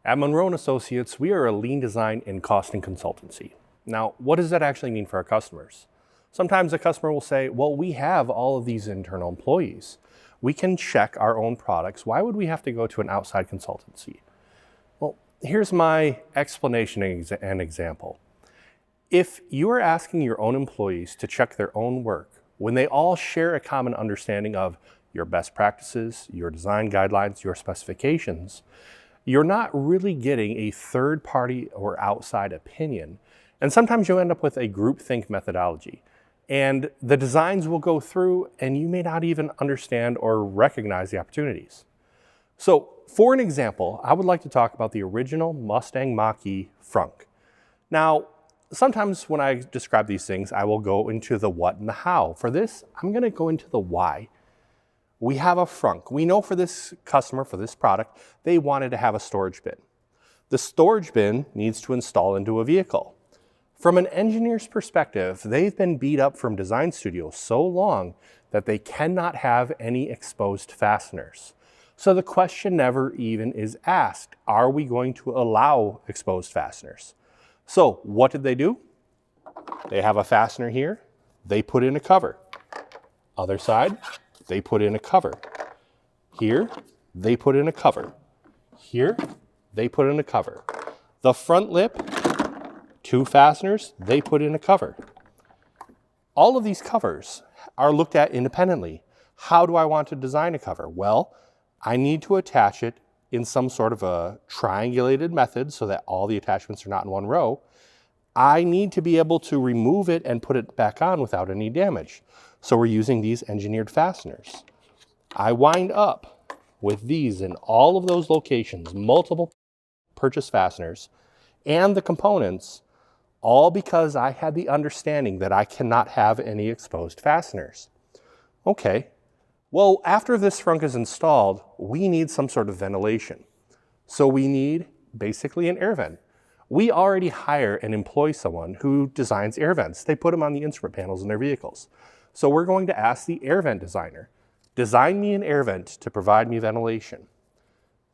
At Munro Associates, we are a lean design and costing consultancy. Now, what does that actually mean for our customers? Sometimes a customer will say, well, we have all of these internal employees. We can check our own products. Why would we have to go to an outside consultancy? Well, here's my explanation and example. If you are asking your own employees to check their own work, when they all share a common understanding of your best practices, your design guidelines, your specifications, you're not really getting a third party or outside opinion. And sometimes you end up with a groupthink methodology. And the designs will go through and you may not even understand or recognize the opportunities. So for an example, I would like to talk about the original Mustang Mach-E Frunk. Now, sometimes when I describe these things, I will go into the what and the how. For this, I'm going to go into the why. We have a Frunk. We know for this customer, for this product, they wanted to have a storage bin. The storage bin needs to install into a vehicle. From an engineer's perspective, they've been beat up from design studios so long that they cannot have any exposed fasteners. So the question never even is asked, are we going to allow exposed fasteners? So what did they do? They have a fastener here, they put in a cover. Other side, they put in a cover. Here, they put in a cover. Here, they put in a cover. The front lip, 2 fasteners, they put in a cover. All of these covers are looked at independently. How do I want to design a cover? Well, I need to attach it in some sort of a triangulated method so that all the attachments are not in one row. I need to be able to remove it and put it back on without any damage. So we're using these engineered fasteners. I wind up with these in all of those locations, multiple purchase fasteners, and the components, all because I had the understanding that I cannot have any exposed fasteners. Okay, well, after this frunk is installed, we need some sort of ventilation. So we need basically an air vent. We already hire and employ someone who designs air vents. They put them on the instrument panels in their vehicles. So we're going to ask the air vent designer, design me an air vent to provide me ventilation.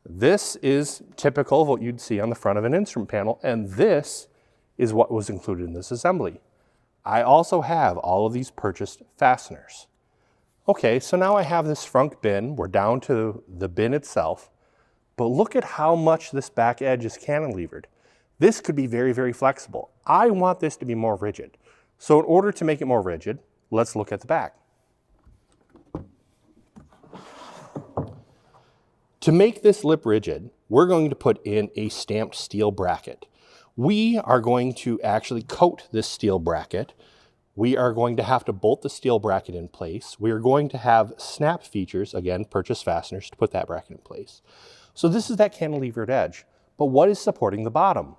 This is typical of what you'd see on the front of an instrument panel, and this is what was included in this assembly. I also have all of these purchased fasteners. Okay, so now I have this frunk bin. We're down to the bin itself, but look at how much this back edge is cantilevered. This could be very, very flexible. I want this to be more rigid. So in order to make it more rigid, let's look at the back. To make this lip rigid, we're going to put in a stamped steel bracket. We are going to actually coat this steel bracket. We are going to have to bolt the steel bracket in place. We are going to have snap features, again, purchase fasteners to put that bracket in place. So this is that cantilevered edge. But what is supporting the bottom?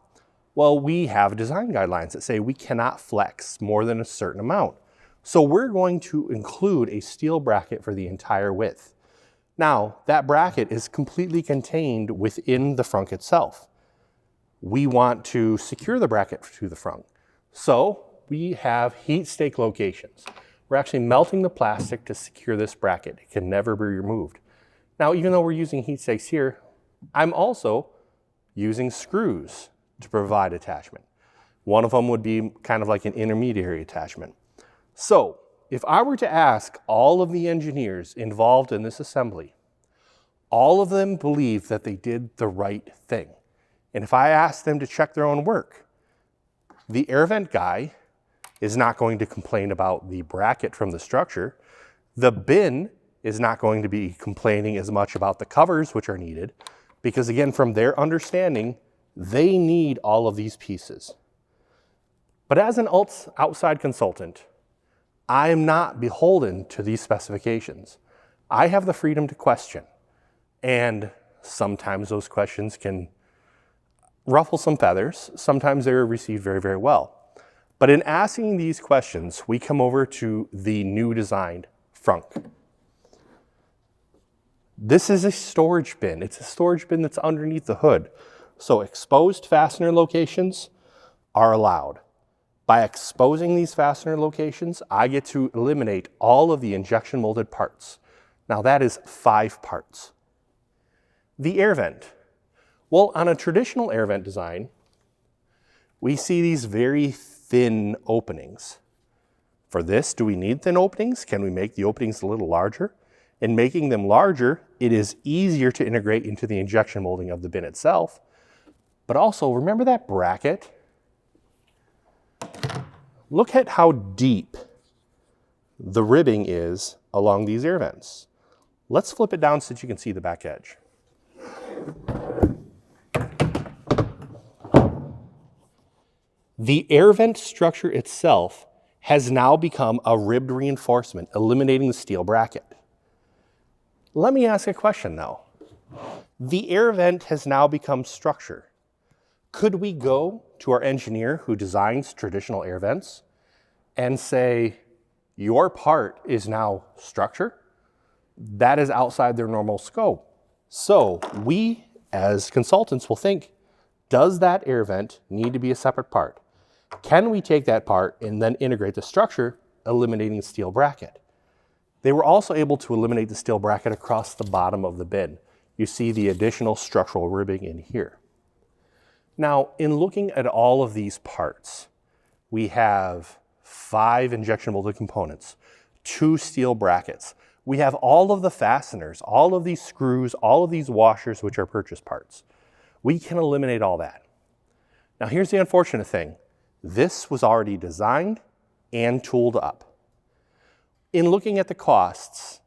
Well, we have design guidelines that say we cannot flex more than a certain amount. So we're going to include a steel bracket for the entire width. Now, that bracket is completely contained within the frunk itself. We want to secure the bracket to the frunk. So we have heat stake locations. We're actually melting the plastic to secure this bracket. It can never be removed. Now, even though we're using heat stakes here, I'm also using screws to provide attachment. One of them would be kind of like an intermediary attachment. So if I were to ask all of the engineers involved in this assembly, all of them believe that they did the right thing. And if I ask them to check their own work, the air vent guy is not going to complain about the bracket from the structure. The bin is not going to be complaining as much about the covers which are needed, because again, from their understanding, they need all of these pieces. But as an outside consultant, I am not beholden to these specifications. I have the freedom to question, and sometimes those questions can ruffle some feathers. Sometimes they're received very, very well. But in asking these questions, we come over to the new designed Frunk. This is a storage bin. It's a storage bin that's underneath the hood. So exposed fastener locations are allowed. By exposing these fastener locations, I get to eliminate all of the injection molded parts. Now that is 5 parts. The air vent. Well, on a traditional air vent design, we see these very thin openings. For this, do we need thin openings? Can we make the openings a little larger? In making them larger, it is easier to integrate into the injection molding of the bin itself. But also, remember that bracket? Look at how deep the ribbing is along these air vents. Let's flip it down so that you can see the back edge. The air vent structure itself has now become a ribbed reinforcement, eliminating the steel bracket. Let me ask a question though. The air vent has now become structure. Could we go to our engineer who designs traditional air vents and say, your part is now structure? That is outside their normal scope. So we, as consultants, will think, does that air vent need to be a separate part? Can we take that part and then integrate the structure, eliminating the steel bracket? They were also able to eliminate the steel bracket across the bottom of the bin. You see the additional structural ribbing in here. Now, in looking at all of these parts, we have 5 injection molded components, 2 steel brackets. We have all of the fasteners, all of these screws, all of these washers, which are purchase parts. We can eliminate all that. Now, here's the unfortunate thing. This was already designed and tooled up. In looking at the costs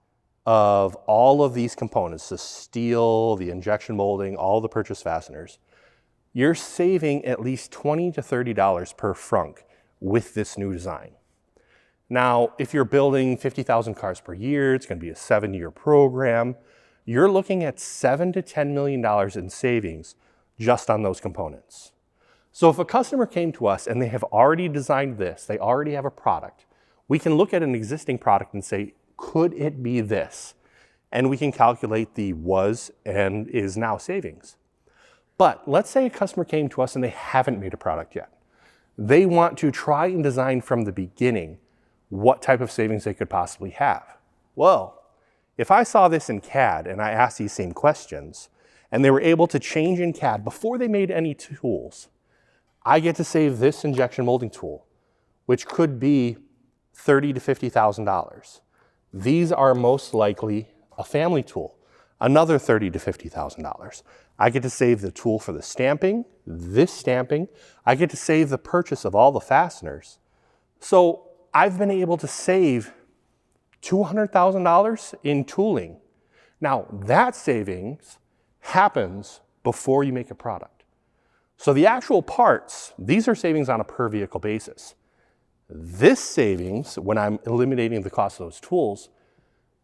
of all of these components, the steel, the injection molding, all the purchase fasteners, you're saving at least $20 to $30 per frunk with this new design. Now, if you're building 50,000 cars per year, it's going to be a 7-year program, you're looking at $7 to $10 million in savings just on those components. So if a customer came to us and they have already designed this, they already have a product, we can look at an existing product and say, could it be this? And we can calculate the was and is now savings. But let's say a customer came to us and they haven't made a product yet. They want to try and design from the beginning what type of savings they could possibly have. Well, if I saw this in CAD and I asked these same questions and they were able to change in CAD before they made any tools, I get to save this injection molding tool, which could be $30,000 to $50,000. These are most likely a family tool, another $30,000 to $50,000. I get to save the tool for the stamping, this stamping. I get to save the purchase of all the fasteners. So I've been able to save $200,000 in tooling. Now that savings happens before you make a product. So the actual parts, these are savings on a per vehicle basis. This savings, when I'm eliminating the cost of those tools,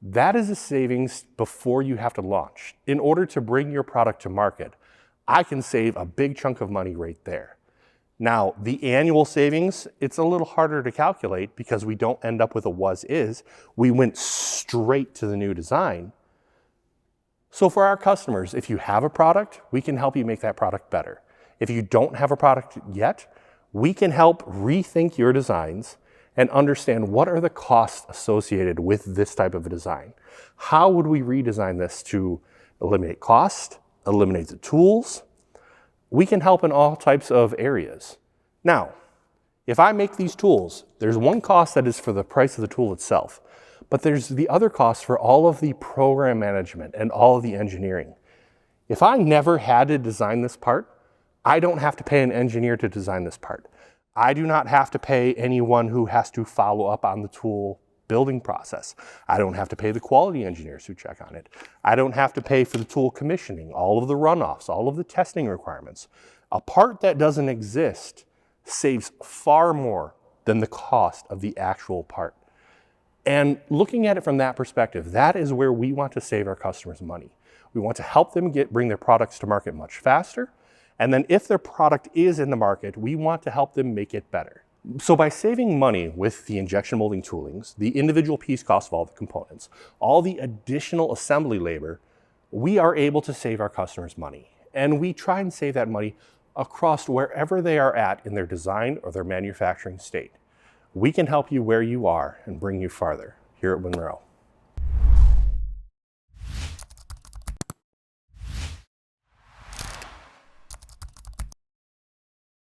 that is a savings before you have to launch. In order to bring your product to market, I can save a big chunk of money right there. Now, the annual savings, it's a little harder to calculate because we don't end up with a was-is. We went straight to the new design. So for our customers, if you have a product, we can help you make that product better. If you don't have a product yet, we can help rethink your designs and understand what are the costs associated with this type of a design. How would we redesign this to eliminate cost, eliminate the tools? We can help in all types of areas. Now, if I make these tools, there's one cost that is for the price of the tool itself, but there's the other cost for all of the program management and all of the engineering. If I never had to design this part, I don't have to pay an engineer to design this part. I do not have to pay anyone who has to follow up on the tool building process. I don't have to pay the quality engineers who check on it. I don't have to pay for the tool commissioning, all of the runoffs, all of the testing requirements. A part that doesn't exist saves far more than the cost of the actual part. And looking at it from that perspective, that is where we want to save our customers money. We want to help them bring their products to market much faster. And then if their product is in the market, we want to help them make it better. So by saving money with the injection molding toolings, the individual piece cost of all the components, all the additional assembly labor, we are able to save our customers money. And we try and save that money across wherever they are at in their design or their manufacturing state. We can help you where you are and bring you farther here at Munro.